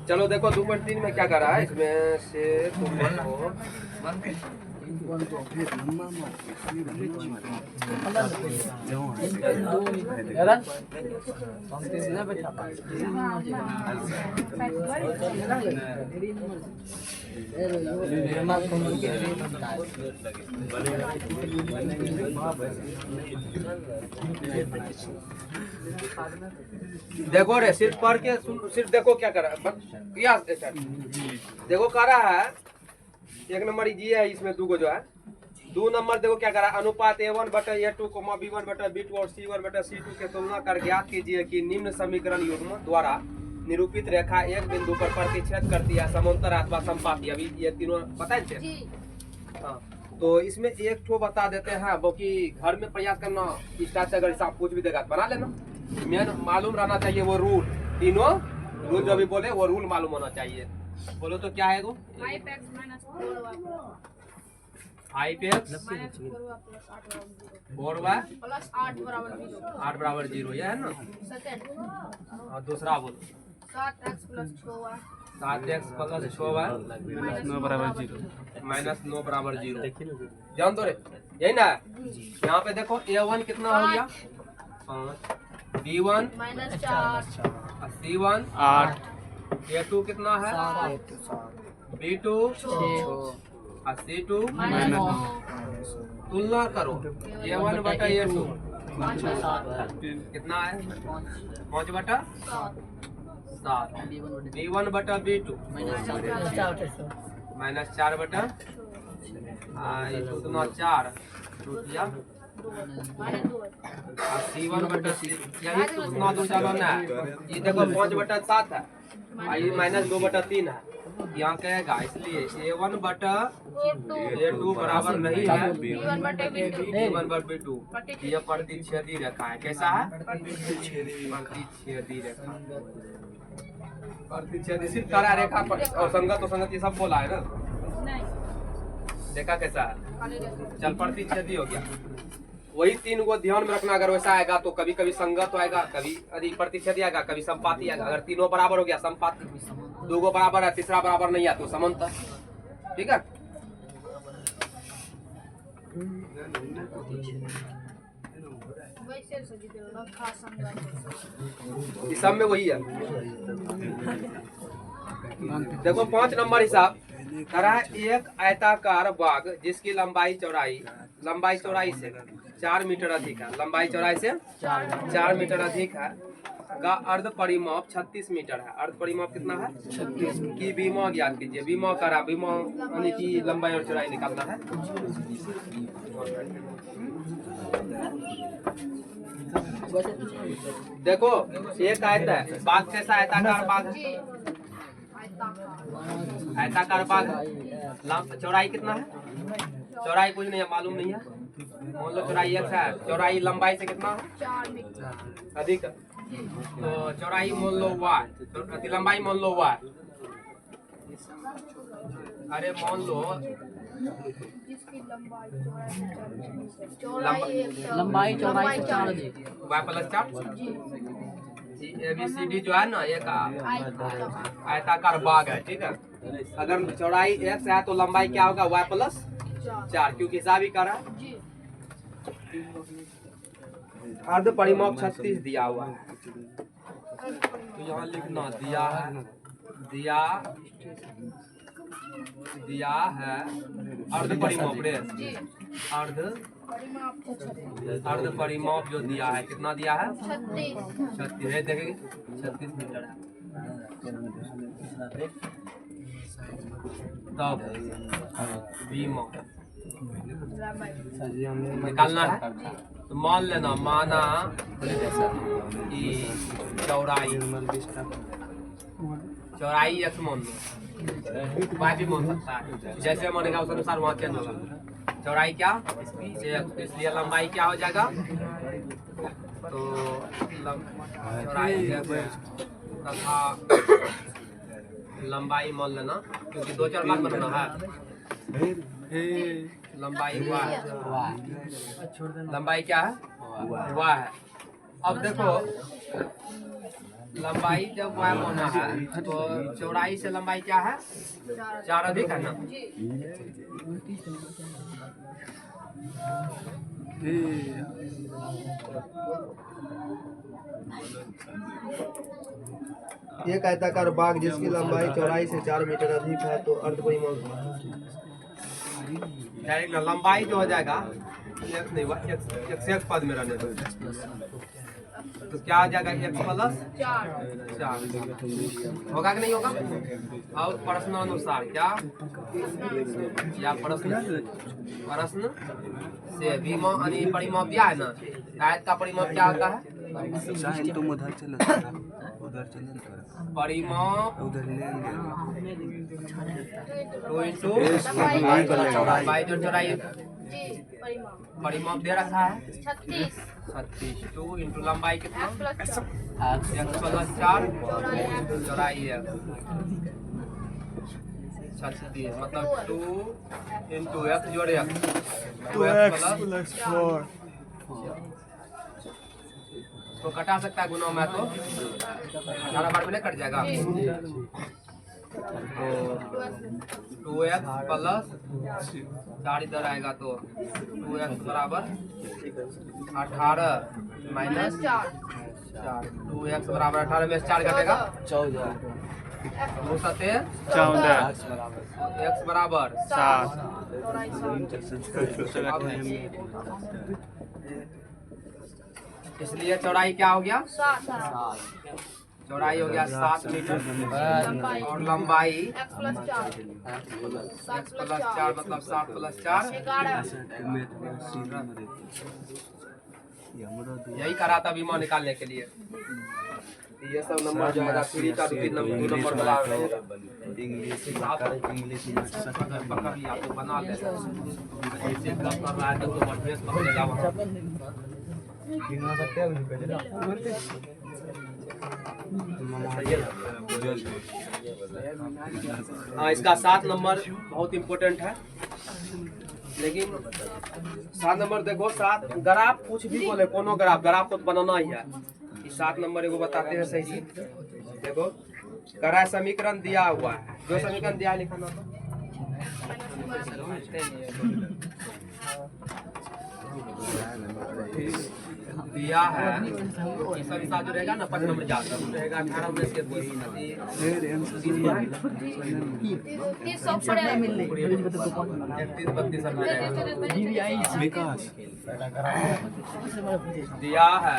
चलो देखो 2.3 में क्या कर रहा है, इसमें से तुमको देखो रे, सिर्फ पढ़ के सिर्फ देखो क्या कर रहा है। देखो कर रहा है 1 नंबर ये है, इसमें 2 को जो है 2 नंबर देखो क्या कर रहा है, अनुपात A1 बटा A2, B1 बटा B2 और C1 बटा C2 के तुलना कर ज्ञात कीजिए कि निम्न समीकरण युग्म द्वारा निरूपित रेखा एक बिंदु पर प्रतिच्छेद करती है, समांतर अथवा समपाती। अभी ये तीनों पता है। हाँ, तो इसमें एक ठो बता देते हैं, बाकी घर में प्रयास करना, स्टार्ट से अगर हिसाब कुछ भी देगा बना लेना। मेन मालूम रहना चाहिए वो रूल, तीनों रूल जो भी बोले वो रूल मालूम होना चाहिए। बोलो तो क्या है वो? 5x 4y प्लस 8 बराबर 0, यह है ना। और दूसरा बोलो 7x प्लस 6y माइनस 9 बराबर 0। जान दो रे, यही ना। यहाँ पे देखो A1 कितना हो गया 5, B1 माइनस 4, C1 8, A2 कितना है B2 6, C2 माइनस। तुलना करो A1 बटा A2 कितना है 5 बटा 7, B1 बटा B2 माइनस 4 बटा 4 रुपया, C1 बटा C, यही तो उतना दो चलो ना। ये देखो 5 बटा 7 है, ये माइनस 2 बटा 3 है, यहाँ कहेगा। इसलिए A1 बटा A2 बराबर नहीं है B1 बटा B2। यह प्रतिच्छेदी रेखा है। कैसा है? प्रतिच्छेदी रेखा। प्रतिच्छेदी सिर्फ तारा रेखा और संगत ये सब बोला है ना। देखा कैसा है? चल प्रतिच्छेदी हो गया। वही 3 को ध्यान में रखना। अगर वैसा आएगा तो कभी कभी संगत आएगा, कभी यदि प्रतिच्छेदी आएगा, कभी संपाती आएगा। अगर तीनों बराबर हो गया संपाती, 2 को बराबर है, तीसरा बराबर नहीं है तो समांतर। ठीक है। इस सब में वही है। देखो 5 नंबर हिसाब करा है। एक आयताकार बाग जिसकी लंबाई चौड़ाई से 4 मीटर अधिक है, लंबाई चौड़ाई से 4 मीटर अधिक है का अर्ध परिमाप 36 मीटर है। अर्ध परिमाप कितना है 36 की बीमा ज्ञात कीजिए। बीमा करा, बीमा यानी कि लंबाई और चौड़ाई निकालना है। देखो एक आयता है, बाग कैसा आयताकार बाग है, आयताकार बाग। चौड़ाई कितना है? चौड़ाई कुछ नहीं है, मालूम नहीं है। मान लो चौड़ाई x है, चौड़ाई लंबाई से कितना है अधिक, तो चौड़ाई मान लो y, लंबाई मान लो y। अरे मान लो लंबाई चौड़ाई से 4 y प्लस 4। ABCD जो है ना एक आयताकार बाग है। ठीक है। अगर चौड़ाई x है तो लंबाई क्या होगा y प्लस 4, क्योंकि हिसाब ही कर रहा है। अर्ध परिमाप 36 दिया हुआ है, तो यहाँ लिखना दिया है अर्ध परिमाप रे। अर्ध परिमाप जो दिया है कितना दिया है 36 है। देखेंगे 36 मीटर है। तब बीमा निकालना है तो मान लेना, माना कि चौड़ाई x मान लो, y भी मान सकता है, जैसे मानेगा उस अनुसार वहाँ चेंज होगा। चौड़ाई क्या इसलिए लंबाई क्या हो जाएगा, तो चौड़ाई तथा लंबाई मान लेना, क्योंकि 2-4 बार बनाना है। लंबाई y, लंबाई क्या है y है, अब देखो लंबाई जब वाई होना है तो चौड़ाई से लंबाई क्या है 4 अधिक है ना। एक आयताकार बाग जिसकी लंबाई चौड़ाई से 4 मीटर अधिक है तो अर्धपरिमाण डायरेक्ट लंबाई जो हो जाएगा एक नहीं हुआ एक से एक पद में रहने दो तो क्या आ जाएगा x प्लस 4 होगा कि नहीं होगा। और प्रश्न अनुसार क्या या प्रश्न से विमाप यानी परिमाप दिया है ना। आयत का परिमाप क्या होता है तुम उधर चलो परिमाप उधर ले 2 इंटू लंबाई जो चौड़ाई परिमाप दे रखा है 36 2 इंटू लंबाई कितना x प्लस 4 चौड़ाई है 36 मतलब 2 इंटू x जोड़े 2x प्लस 4 तो कटा सकता है गुना में तो 18 बार में नहीं कट जाएगा तो 2x प्लस 4 इधर आएगा तो 2x बराबर 18 माइनस 4 2x बराबर 18 में 4 घटेगा 14 x बराबर 7 इसलिए चौड़ाई क्या हो गया 7 चौड़ाई हो गया 7 मीटर और लंबाई x प्लस 4 मतलब 7 प्लस 4 यही करा था विमान निकालने के लिए। ये सब नंबर जो है 3 का 2 नंबर बना इंग्लिश पकड़ लिया तो बना ले ऐसे कर रहा है तो एड्रेस पकड़ेगा वहां हाँ इसका 7 नंबर बहुत इम्पोर्टेंट है। लेकिन 7 नंबर देखो 7 ग्राफ कुछ भी बोले कोनो ग्राफ को तो बनाना ही है। 7 नंबर एगो बताते हैं सही चीज देखो करा समीकरण दिया हुआ है जो समीकरण दिया लिखना दिया है ये सब हिसाब जो रहेगा ना 5 नंबर जाता रहेगा 18 में से 30 विकास दिया है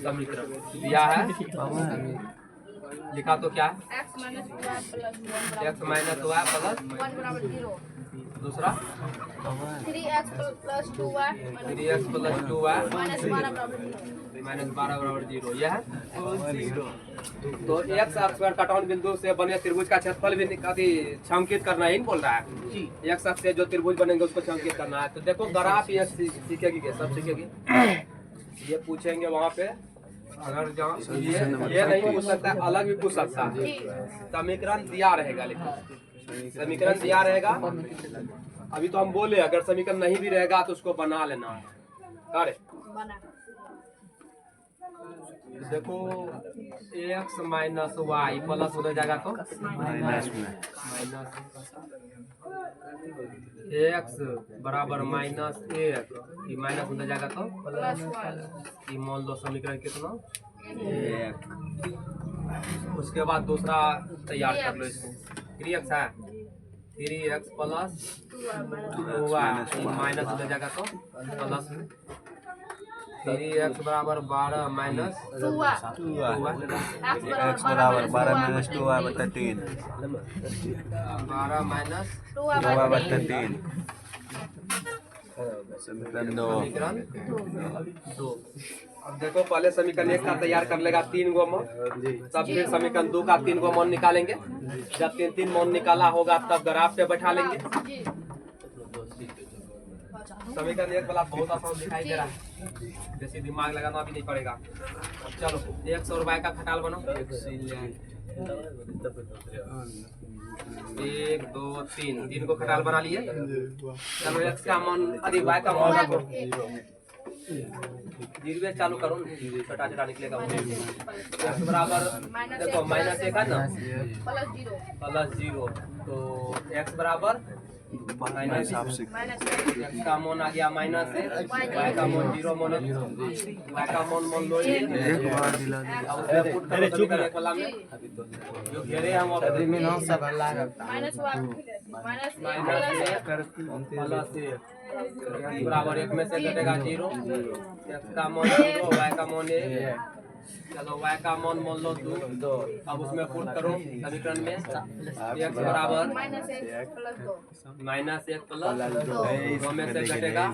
समीकरण दिया है लिखा तो क्या है x माइनस y प्लस 1 बराबर 0 दूसरा 3x प्लस 2y माइनस 12 बराबर 0 यह है। तो x अक्ष पर कटान बिंदु से बने त्रिभुज का क्षेत्रफल भी छांकित करना ही बोल रहा है। x अक्ष से जो त्रिभुज बनेंगे उसको छांकित करना है। तो देखो ग्राफ ये सीखेगी सब सीखेगी ये पूछेंगे वहाँ पे अगर ये नहीं पूछ सकता अलग भी पूछ सकता है। समीकरण दिया रहेगा लेकिन समीकरण दिया रहेगा अभी तो हम बोले अगर समीकरण नहीं भी रहेगा तो उसको बना लेना है। अरे देखो x माइनस वाई प्लस हो जाएगा तो माइनस x बराबर माइनस 1 माइनस हो जाएगा तो प्लस 1 मान लो समीकरण कितना 1। उसके बाद दूसरा तैयार कर लो इसको 3x है 3x प्लस 2y माइनस हो जाएगा तो प्लस 3x बराबर 12 माइनस x बराबर 12 माइनस 2y बटा 3 12 माइनस 2y बटा 3 समीकरण 2। अब देखो पहले समीकरण 1 का तैयार कर लेगा 3 गो मान तब फिर समीकरण 2 का 3 गो मान निकालेंगे। जब 3 मान निकाला होगा तब ग्राफ पे बैठा लेंगे। समीकरण 1 वाला बहुत आसान दिखाई दे रहा है जैसे दिमाग लगाना भी नहीं पड़ेगा। चलो x और y का खटाल बनाओ 1 2 3 3 को खटाल बना लिए। चलो x का मान अधिक y का मान रखो, जीरो चालू करो, छटा छटा निकलेगा। x बराबर देखो माइनस 1 है ना, प्लस 0, तो x बराबर माइनस x का मान आ गया माइनस 1, y का मान 0 मान y का मान लो ये एक बार दिला दे। अरे चुप कर कॉलम में जो घेरे हम प्लस 1 बराबर 1 में से घटेगा 0, x का मान 0, y का मान 1। चलो y का मान मान लो 2, अब उसमें पुट करो समीकरण में, x बराबर माइनस 1 प्लस 2 में से घटेगा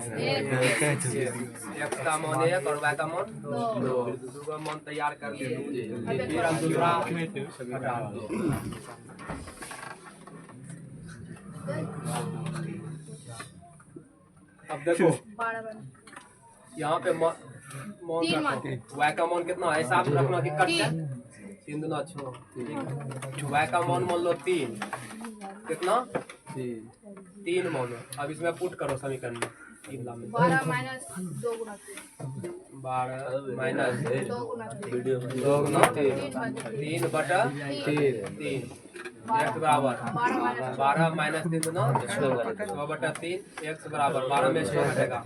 x का मान 1 और y का मान 2 का मान तैयार कर लिए। फिर हम दूसरा हटा दो। अब देखो यहाँ पे मान रखो, y का मान कितना है हिसाब रखना कि कट जाए, 3 दूना 6, y का मान मान लो 3, कितना 3 मान। अब इसमें पुट करो समीकरण में, 12 माइनस 2 गुना 3 बटा 3 x बराबर 12 माइनस 3 दूना 6 बटा 3, x बराबर 12 में 6 घटेगा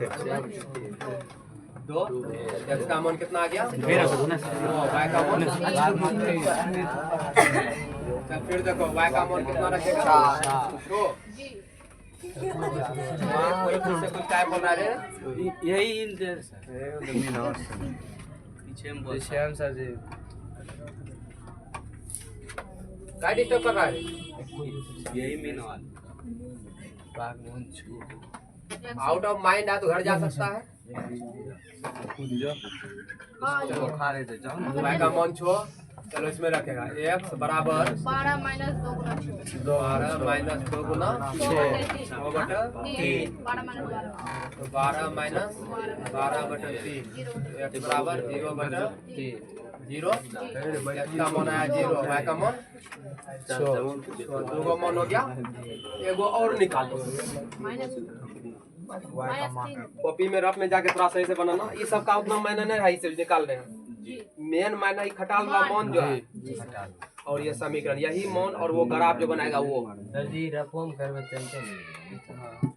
2, x का मान कितना आ गया, y का मान। फिर देखो y का मान कितना रखेगा, 2। कोई खुद से कुछ क्या बोल रहा है, यही पीछे हम सर जी क्या डिस्टर्ब कर रहा है। यही मीन वाल आउट ऑफ माइंड है तो घर जा सकता है। चलो खा रहे थे जाओ। y का मान छो, चलो इसमें रखेगा x बराबर 12 माइनस 2 गुना 6 बटा 3, 12 माइनस 12 बटा 3, x बराबर 0 बटा 0, x का मान आया 0, y का मान 2 का मान हो गया। एगो और निकालो कॉपी में रफ में जाके थोड़ा सही से बनाना, ये सब का उतना मायना नहीं है, इसे निकाल रहे हैं। मेन मायना ही खटाल वाला मान जो है और ये समीकरण, यही मान और वो ग्राफ जो बनाएगा वो।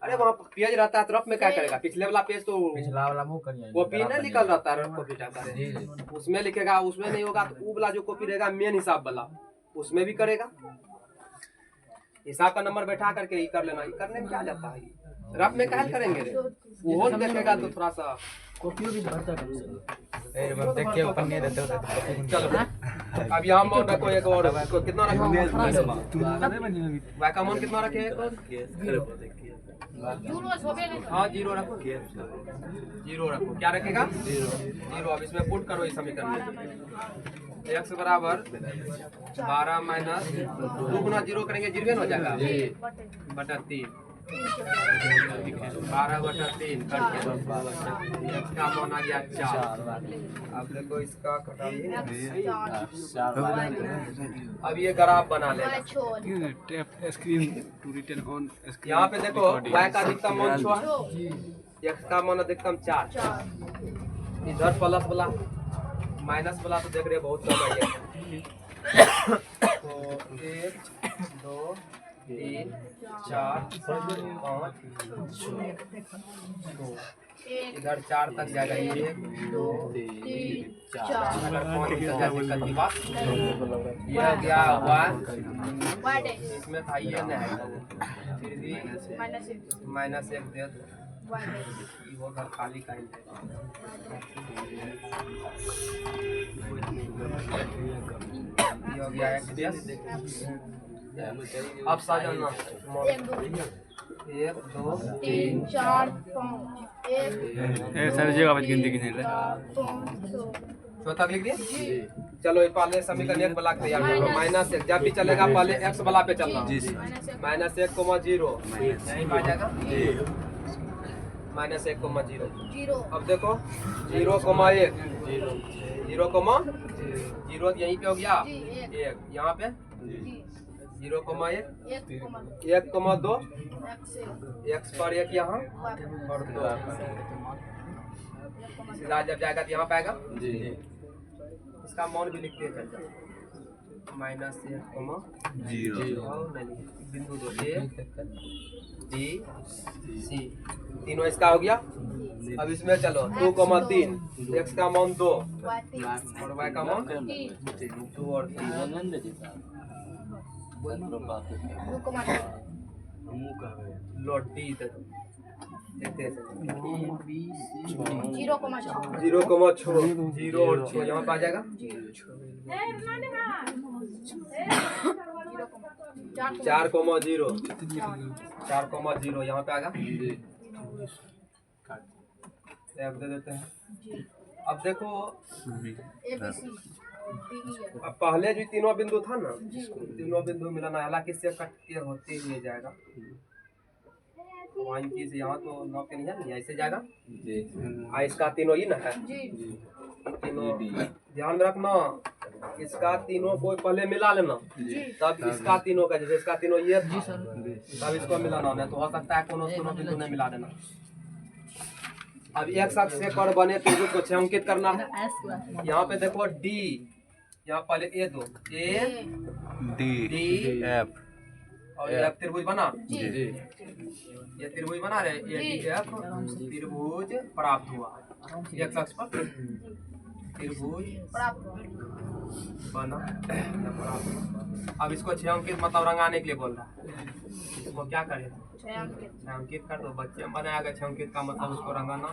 अरे वहाँ पेज रहता है तो रफ में क्या करेगा, पिछले वाला पेज तो पिछला वाला मुंह करिए कॉपी नहीं निकल रहता है, कॉपी टाइप का उसमें लिखेगा, उसमें नहीं होगा तो वो वाला जो कॉपी रहेगा मेन हिसाब वाला उसमें भी करेगा। हिसाब का नंबर बैठा करके ही कर लेना, ये करने में क्या जाता है, रफ में क्या करेंगे रे, वो देखेगा तो थोड़ा सा कॉपी भी भरता है। देखिए ऊपर नहीं देते होते। चलो अब यहाँ मान रखो एक और, कितना रखो y का मान कितना रखे, हाँ 0 रखो, 0 रखो, क्या रखेगा 0। अब इसमें पुट करो इस समीकरण में, x बराबर 12 माइनस 2 गुना 0 करेंगे 0 हो जाएगा बटा 3, 12 बटा 3 करके x का मान आ गया 4। अब देखो इसका घटाइए, अब ये ग्राफ बना लेना। यहाँ पे देखो y का अधिकतम मान 6 है, x का मान अधिकतम 4, इधर प्लस वाला माइनस वाला तो देख रहे हैं बहुत कम है ये। तो 1 2 3 4 5 6 इधर 4 तक जाएगा, 1 2 3 4 अगर 5 कल की बात ये गया इसमें था ये नहीं, फिर भी माइनस 1 दे दो, वो घर खाली का हो गया अब साजना 1 2 3 4 5 सर जगह पर गिनती गिने रहे चौथा लिख दिए। चलो ये पहले समीकरण 1 ब्लॉक तैयार करो, माइनस 1 जब भी चलेगा पहले x वाला पे चलना, माइनस 1 0 यहीं आ जाएगा। माइनस 1,0। जीरो अब देखो 0,1 0,0 यहीं पे हो गया जी, एक। 1 यहाँ पे जी 0,1 1,2 1,2 x x पर 1 यहाँ और 2 सीधा जब जाएगा तो यहाँ पे आएगा जी इसका मान भी लिखते हैं चल माइनस 1,0 बिंदु 2 A B C तीनों इसका हो गया। अब इसमें चलो 2,3 x का मान 2 और y का मान 2 और 3 लोड डी देखते हैं 0,6 0 और 6 यहाँ पे आ जाएगा 4,0 यहाँ पे आएगा अब दे देते हैं। अब देखो अब पहले जो तीनों बिंदु था ना तीनों बिंदु मिलाना हालांकि इससे कट के होते हुए जाएगा वहाँ से यहाँ तो 9 के नहीं है ऐसे जाएगा इसका तीनों ही ना है तीनों ध्यान में रखना इसका तीनों को पहले मिला लेना तब इसका तीनों का जैसे इसका तीनों ये था तब इसको मिलाना नहीं तो हो सकता है कोनो बिंदु नहीं मिला देना। अब एक साथ से कर बने त्रिभुज को छायांकित करना है। यहाँ पे देखो डी यहाँ पहले ए दो ए डी एफ और एफ त्रिभुज बना ये त्रिभुज बना रहे ए डी एफ त्रिभुज प्राप्त हुआ एक साथ पर त्रिभुज बना अब इसको छायांकित मतलब रंगाने के लिए बोल रहा है इसको क्या करें छायांकित कर दो बच्चे बनाएगा छायांकित का मतलब उसको रंगाना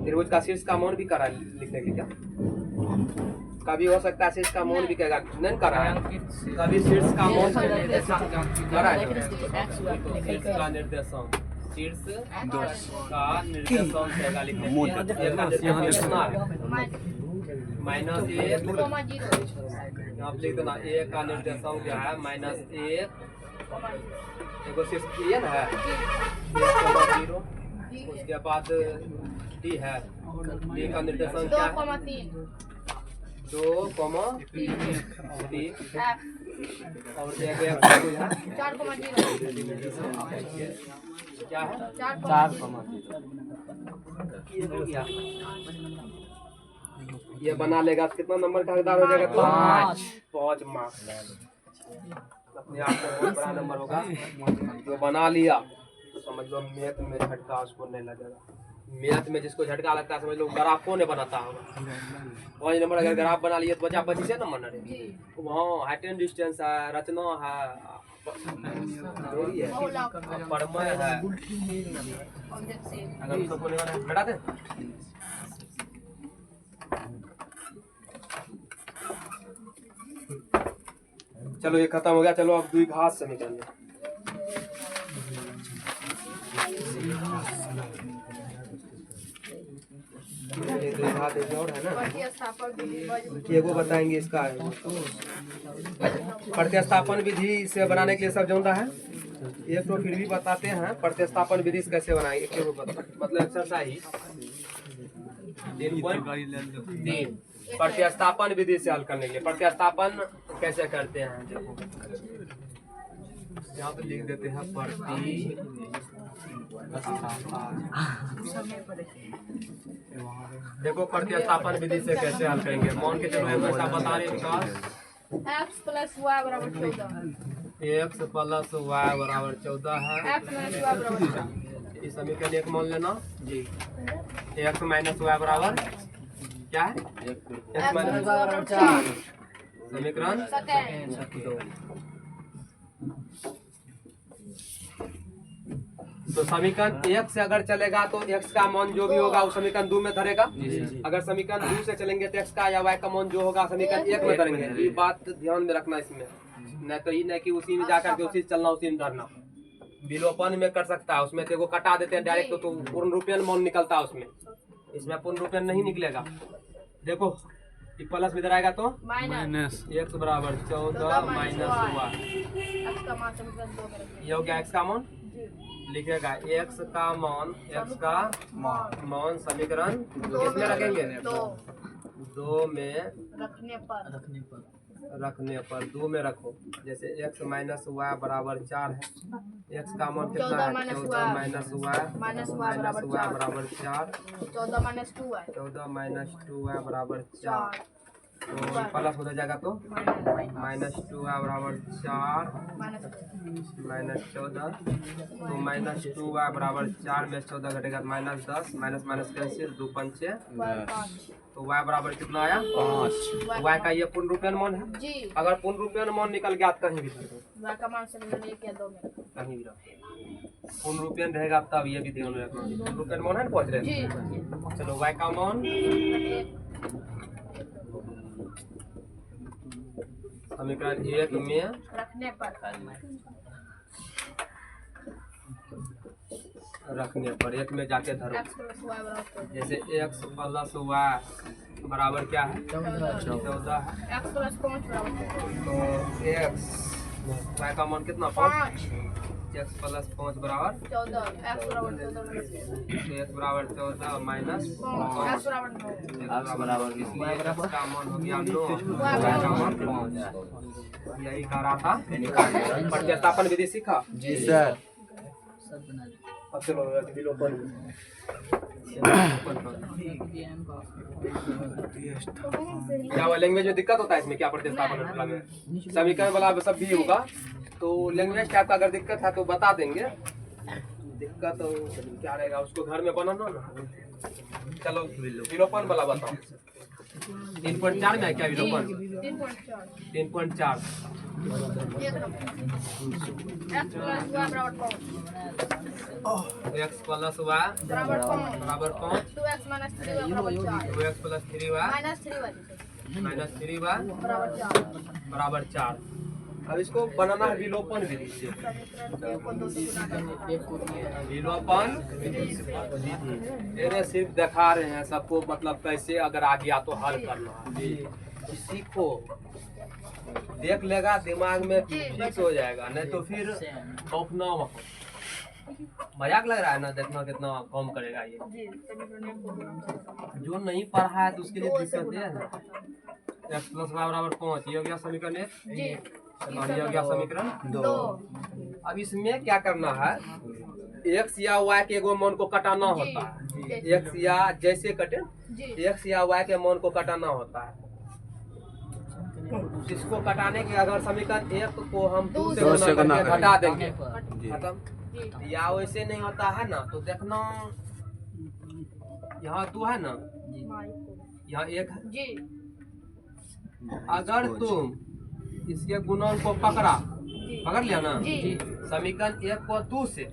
त्रिभुज का शीर्ष का मौन भी करा लिखने के क्या कभी हो सकता है शीर्ष का मौन भी कहेगा नहीं करा है कभी शीर्ष का मौन करा है शीर्ष का निर्देशन शीर्ष का निर्देशन कहेगा लिखने माइनस 1 आप लिख देना ए का निर्देशांक क्या है -1 एगो शीर्ष ये ना है 0 उसके बाद डी है डी का निर्देशांक क्या है 2,3 और एक है 4,0 क्या है 4,0 ये बना लेगा कितना नंबर का हकदार हो जाएगा तो 5 मार्क्स अपने आप में बहुत बड़ा नंबर होगा जो बना लिया तो समझ लो मैथ में झटका उसको नहीं लगेगा मैथ में जिसको झटका लगता है समझ लो ग्राफ को नहीं बनाता होगा 5 नंबर अगर ग्राफ बना लिए तो बचा 25 नंबर ना रहे वहाँ हाइट एंड डिस्टेंस है रचना है परमय है अगर सबको नहीं बना हटा दे चलो ये खत्म हो गया चलो अब द्विघात समीकरण द्विघात एक और है ना एगो बताएंगे इसका प्रतिस्थापन विधि से बनाने के लिए सब जानता है एक तो फिर भी बताते हैं प्रतिस्थापन विधि से कैसे बनाएंगे मतलब एक्सरसाइज 3.3 प्रतिस्थापन विधि से हल करने के लिए प्रतिस्थापन कैसे करते हैं देखो यहाँ पे लिख देते हैं देखो प्रतिस्थापन विधि से कैसे हल करेंगे मान के चलो ऐसा बता रहे विकास x प्लस y बराबर 14 x प्लस y बराबर 14 है x माइनस y बराबर 4 इस समीकरण एक मान लेना जी x माइनस y बराबर क्या है x माइनस y बराबर 4 समीकरण तो समीकरण 1 से अगर चलेगा तो x का मान जो भी होगा वो समीकरण 2 में धरेगा अगर समीकरण 2 से चलेंगे तो x का या y का मान जो होगा समीकरण 1 में धरेंगे ये बात ध्यान में रखना इसमें नहीं तो ये नहीं कि उसी में जाकर के उसी चलना उसी में धरना विलोपन में कर सकता है उसमें तो कटा देते हैं डायरेक्ट तो पूर्ण रूपेण मान निकलता है उसमें इसमें पूर्ण रूपेण नहीं निकलेगा देखो ये प्लस में इधर आएगा तो माइनस x बराबर 14 माइनस y। एक्स का मान समीकरण 2 में रखिए। ये हो गया x का मान, जी लिखेगा x का मान, x का मान समीकरण दो किसमें रखेंगे? दो 2 में रखने पर 2 में रखो। जैसे x माइनस वाई बराबर 4 है, x का मान कितना है? 14 माइनस वाई माइनस वाई बराबर 4, 14 माइनस 2 है 14 माइनस 2y बराबर 4। 4 तो प्लस हो जाएगा तो माइनस 2y बराबर 4 माइनस 14, तो माइनस 2y बराबर 4 में 14 घटेगा माइनस 10, माइनस माइनस कैंसिल, 2 पंचे, तो y बराबर कितना आया? 5। y का ये पूर्ण रूपेण मान है। जी अगर पूर्ण रूपेण मान निकल गया तो कहीं भी रखो, y का मान समीकरण 1 या 2 में रखो। कहीं भी रखो। पूर्ण रूपेण रहेगा तब ये भी ध्यान में रखना। पूर्ण रूपेण मान है ना, पहुंच रहे जी हैं। चलो y का मान समीकरण 1 में रखने पर रखने पर 1 में जाके धरो। x प्लस y बराबर जैसे x प्लस y बराबर क्या है? 14 है। x प्लस 5 बराबर तो x y का मान कितना? 5। 5 x प्लस 5 बराबर 14 x बराबर 14 x बराबर 14 माइनस x बराबर 9 x बराबर, इसलिए x का मान हो गया 9, y का मान 5। यही कह रहा था। प्रतिस्थापन विधि सीखा? जी सर। अब चलो विलोपन। क्या हुआ, लैंग्वेज में दिक्कत होता है इसमें? क्या प्रतिस्थापन वाला में समीकरण वाला सब भी होगा, तो लैंग्वेज टाइप का अगर दिक्कत है तो बता देंगे। दिक्कत तो क्या रहेगा, उसको घर में बनाना ना। चलो विलोपन वाला बताओ। 3.4 में है क्या विलोपन? 3.4 x प्लस y बराबर 5, 2x माइनस 3y बराबर 4 2x plus 3y minus 3y बराबर 4। अब इसको बनाना है विलोपन विधि से। विलोपन ये सिर्फ दिखा रहे हैं सबको, मतलब कैसे अगर आ गया तो हल करना है। तो सीखो, देख लेगा दिमाग में फिक्स हो जाएगा, नहीं तो फिर अपना मजाक लग रहा है ना। देखना कितना कम करेगा ये। जो नहीं पढ़ा है तो उसके लिए दिक्कत है ना। x प्लस वाई बराबर 5, ये हो गया समीकरण 1 और ये हो गया समीकरण 2। अब इसमें क्या करना है, x या y के एगो मान को कटाना होता है। x या जैसे कटे, x या y के मान को कटाना होता है। जिसको कटाने के अगर समीकरण 1 को हम 2 से गुना करके घटा देंगे, खत्म। या वैसे नहीं होता है ना, तो देखना यहाँ 2 है ना, यहाँ 1 है। अगर तुम इसके गुणन को पकड़ लिया ना, समीकरण 1 को 2 से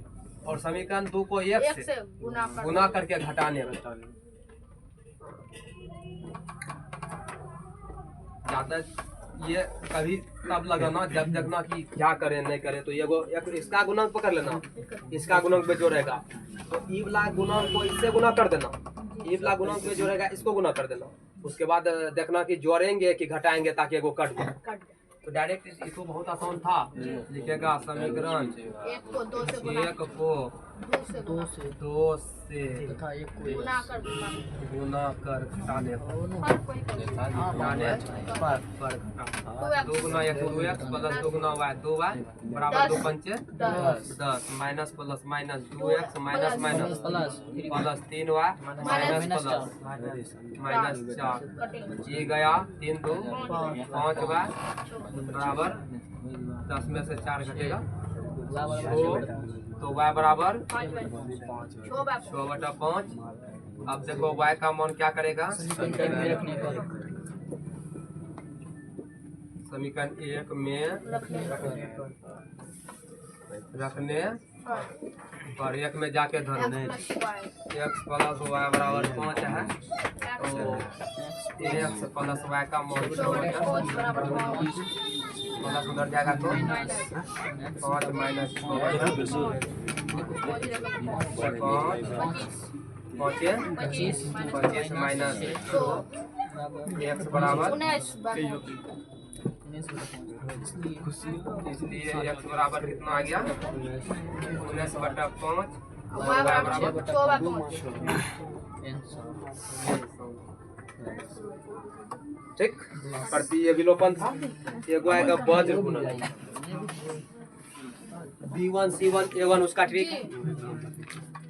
और समीकरण 2 को 1 से गुना करके घटाने में ज्यादा ये कभी तब लगाना जब देखना कि क्या करें नहीं करें। तो ये इसका गुणन पकड़ लेना, इसका गुणन पे जोड़ेगा तो ई वाला गुणन को इससे गुना कर देना, ई वाला गुणन पे जोड़ेगा इसको गुना कर देना। उसके बाद देखना कि जोड़ेंगे कि घटाएंगे ताकि एगो कट जाए। तो डायरेक्ट इसको बहुत आसान था, लिखेगा समीकरण 1 को 2 से गुना कर घटाने दो गुना 1 2x प्लस 2 गुना y 2y बराबर 2 पंचे 10 minus plus minus 2x minus minus plus 3y minus 4 ये गया 3 2 5y बराबर 10 में से 4 घटेगा तो y बराबर 6/5। अब देखो y का मान क्या करेगा, समीकरण 1 में रखने पर 1 में जाके धरने। x प्लस y बराबर 5 है, तो x प्लस y का मान प्लस उधर जाएगा तो 5 माइनस 25 माइनस x बराबर 19 इसलिए x बराबर कितना आ गया 19/5 y बराबर 6/5 ठीक। प्रति ये विलोपन था, एगो आएगा वज्र गुणन B1 C1 A1 उसका ट्रिक।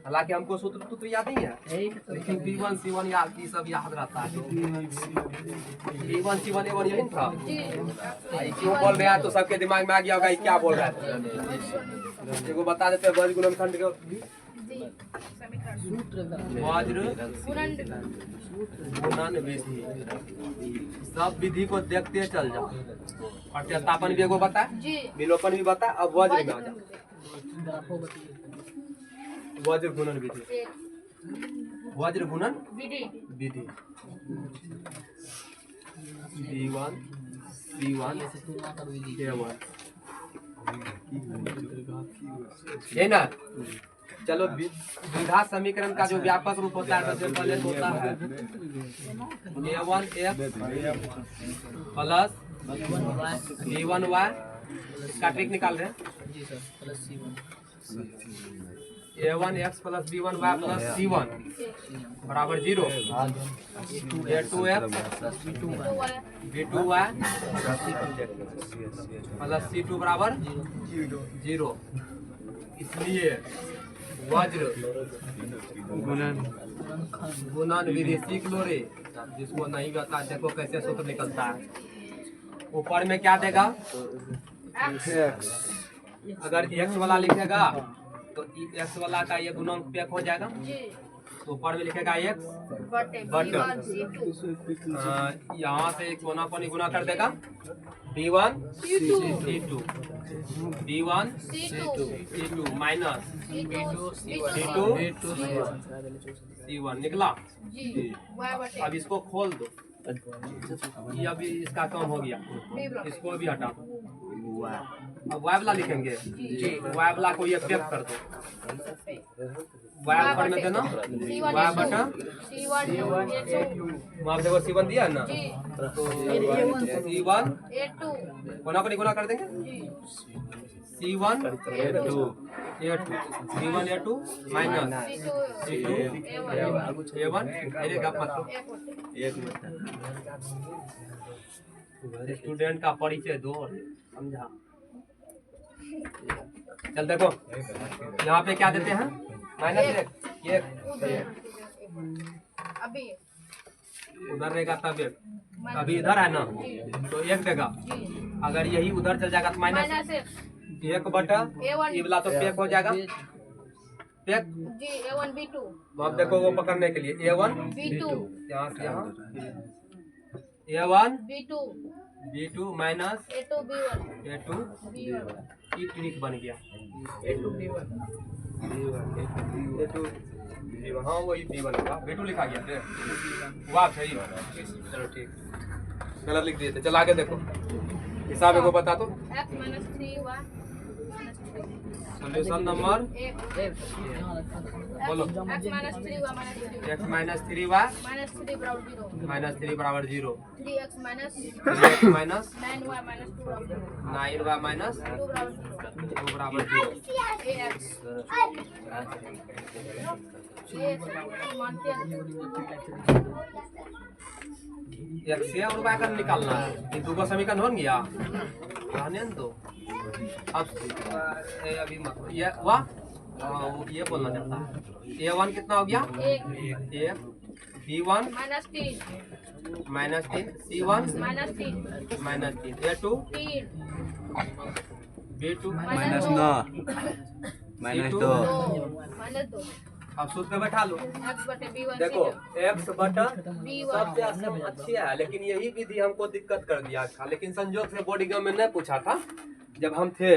हालांकि हमको सूत्र याद नहीं है, लेकिन B1 C1 याद ये सब याद रहता है। B1 C1 A1 यही था। क्यों बोल रहे हैं तो सबके दिमाग में आ गया होगा ये क्या बोल रहा है। एगो बता देते हैं वज्र गुणनखंड के वज्र गुणन विधि। सब विधि को देखते चल जाओ। प्रतिस्थापन भी एगो बता, विलोपन भी बता, अब वज्र में आ जाओ। वज्र गुणन विधि, वज्र गुणन विधि B1 B1 A1 है ना। चलो द्विघात समीकरण का जो व्यापक रूप होता है सबसे पहले होता है A1x प्लस B1y। इसका ट्रिक निकाल रहे हैं A1x plus B1y plus C1 बराबर 0। A2x B2y प्लस C2 बराबर 0। इसलिए वज्र गुणन विधि सीख लो रे, जिसको नहीं आता देखो कैसे सूत्र निकलता है। ऊपर में क्या देगा अगर x वाला लिखेगा तो x वाला का ये गुणन पैक हो जाएगा, तो ऊपर में लिखेगा x बट यहाँ से कोना कोनी गुना कर देगा B1 C2 B1 C2 minus C2 C1 निकला। अब इसको खोल दो, ये अभी इसका काम हो गया, इसको भी हटा दो। अब y वाला लिखेंगे, y वाला को ये पैक कर दो। y ऊपर में देना y बटा वहाँ देखो C1 दिया है ना, तो C1 कोना को गुना कर देंगे C1 A2 C1 A2 minus C2 A1। मेरे गप मत स्टूडेंट का परिचय दो, समझा। चल देखो यहाँ पे क्या देते हैं -1 अभी उधर रहेगा तब एक, अभी इधर है ना तो 1 देगा। अगर यही उधर चल जाएगा तो -1 बटा ये वाला तो पैक हो जाएगा पैक। A1 B2 अब देखो वो पकड़ने के लिए A1 B2 यहाँ से यहाँ A1 B2 minus A2 B1 A2 ये ट्रिक बन गया A2 B1 हाँ वही B1 होगा, B2 लिखा गया थे वाह सही। चलो ठीक, गलत लिख दिए थे। चल आगे देखो हिसाब को बता दो। x minus 3y solution number बोलो x minus 3y x minus 3y minus 3 बराबर 0 माइनस 3 बराबर 0 3x minus 3x minus 9y minus 2 बराबर 9y माइनस 2 बराबर 2 बराबर 0। ax ये मानते हैं x से और y का निकालना है, ये दो का समीकरण हो गया रहने दो। अब अभी मत ये वाह ये बोलना चाहता है A1 कितना हो गया 1 B1 -3 C1 -3 A2 B2 -9 -2 -2 अब सूत्र पे बैठा लो। x बटे b1 देखो x बटा b1 सबसे अच्छी है, लेकिन यही विधि हमको दिक्कत कर दिया था। लेकिन संजोग से बोर्ड एग्जाम में नहीं पूछा था, जब हम थे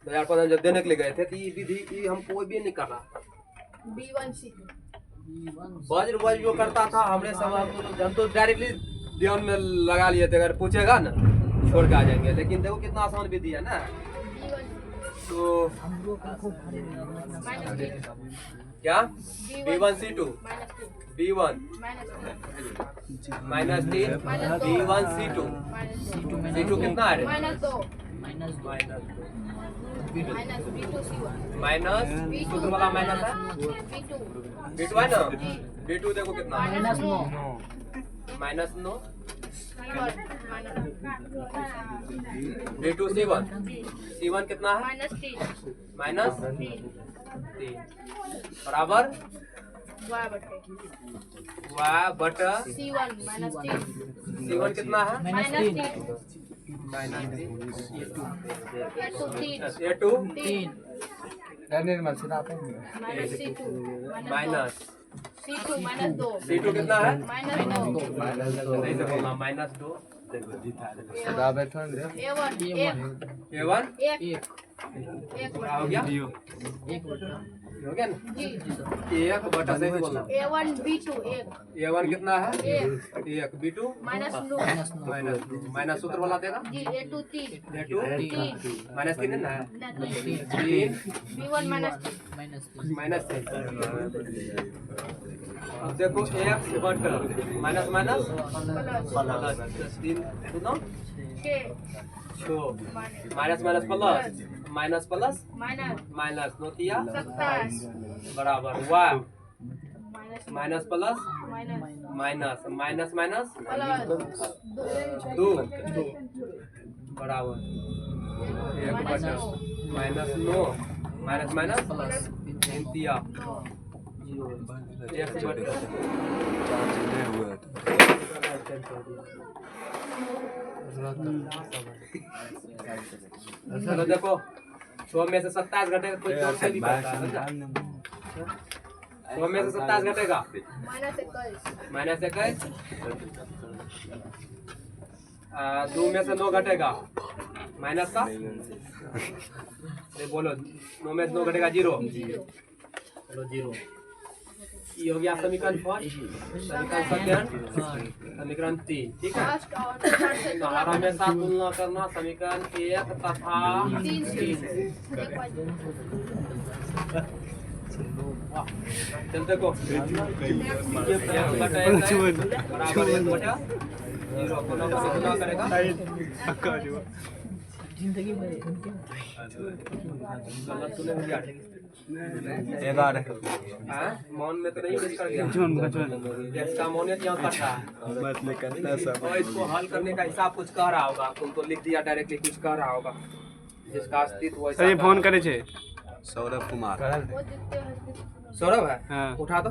2015 जब देने के लिए गए थे तो ये विधि हम कोई भी नहीं कर रहा था। b1 c वज्र जो करता था हमने सब हम तो डायरेक्टली ध्यान में लगा लिए थे, अगर पूछेगा ना छोड़ के आ जाएंगे। लेकिन देखो कितना आसान विधि है ना, तो माइनस टी क्या B1 C2 minus T B1 minus T minus T B1 C2 minus T C2 कितना है रे minus 2 minus minus B2 C1 minus सूत्र वाला माइनस है B2 B2 है ना B2 देखो कितना है minus 9 minus 9 C1 minus B2 C1 C1 कितना है माइनस टी माइनस 3 बराबर y बटे y बटा C1 माइनस टी C1 कितना है minus T minus A2 3 minus minus C2 minus C2 minus 2 C2 कितना है माइनस 2 सही से बोलना माइनस 2 A1 A1 एक क्या हो गया एक बटा हो गया ना जी एक बटा सही से बोलना A1 B2 एक A1 कितना है एक एक B2 माइनस 9 माइनस माइनस सूत्र वाला देगा जी A2 3 A2 3 माइनस 3 है ना नहीं 3 B1 माइनस माइनस 3 अब देखो एक बटा माइनस माइनस प्लस 3 सुनो 6 छो minus minus plus minus plus minus minus नोतिया 27 बराबर y minus plus minus minus minus minus plus 2 बराबर एक बटा माइनस 9 माइनस माइनस प्लस नोतिया एक बटा तो देखो 100 में से 27 घटेगा कोई जोड़ से भी करता है 100 में से 27 घटेगा माइनस 21 -21 2 में से 9 घटेगा माइनस का ये बोलो 9 में से 9 घटेगा 0 चलो 0 ये हो गया समीकरण फर्स्ट समीकरण सेकंड समीकरण 3 ठीक है फर्स्ट और थर्ड से तो हर हमेशा तुलना करना समीकरण 1 तथा 3 से 3 एक बार चल देखो बराबर 1 बटा 0 को गुना करेगा जिंदगी में गलत तूने दिया 11 हाँ मौन में तो नहीं मिस कर दिया इसका मौनियत यहाँ कट रहा है और इसको हल करने का हिसाब कुछ कह रहा होगा तुम तो लिख दिया डायरेक्टली कुछ कह रहा होगा जिसका अस्तित्व वैसा सर फोन करे छे सौरभ कुमार वो दिखते हैं सौरभ है हाँ। उठा दो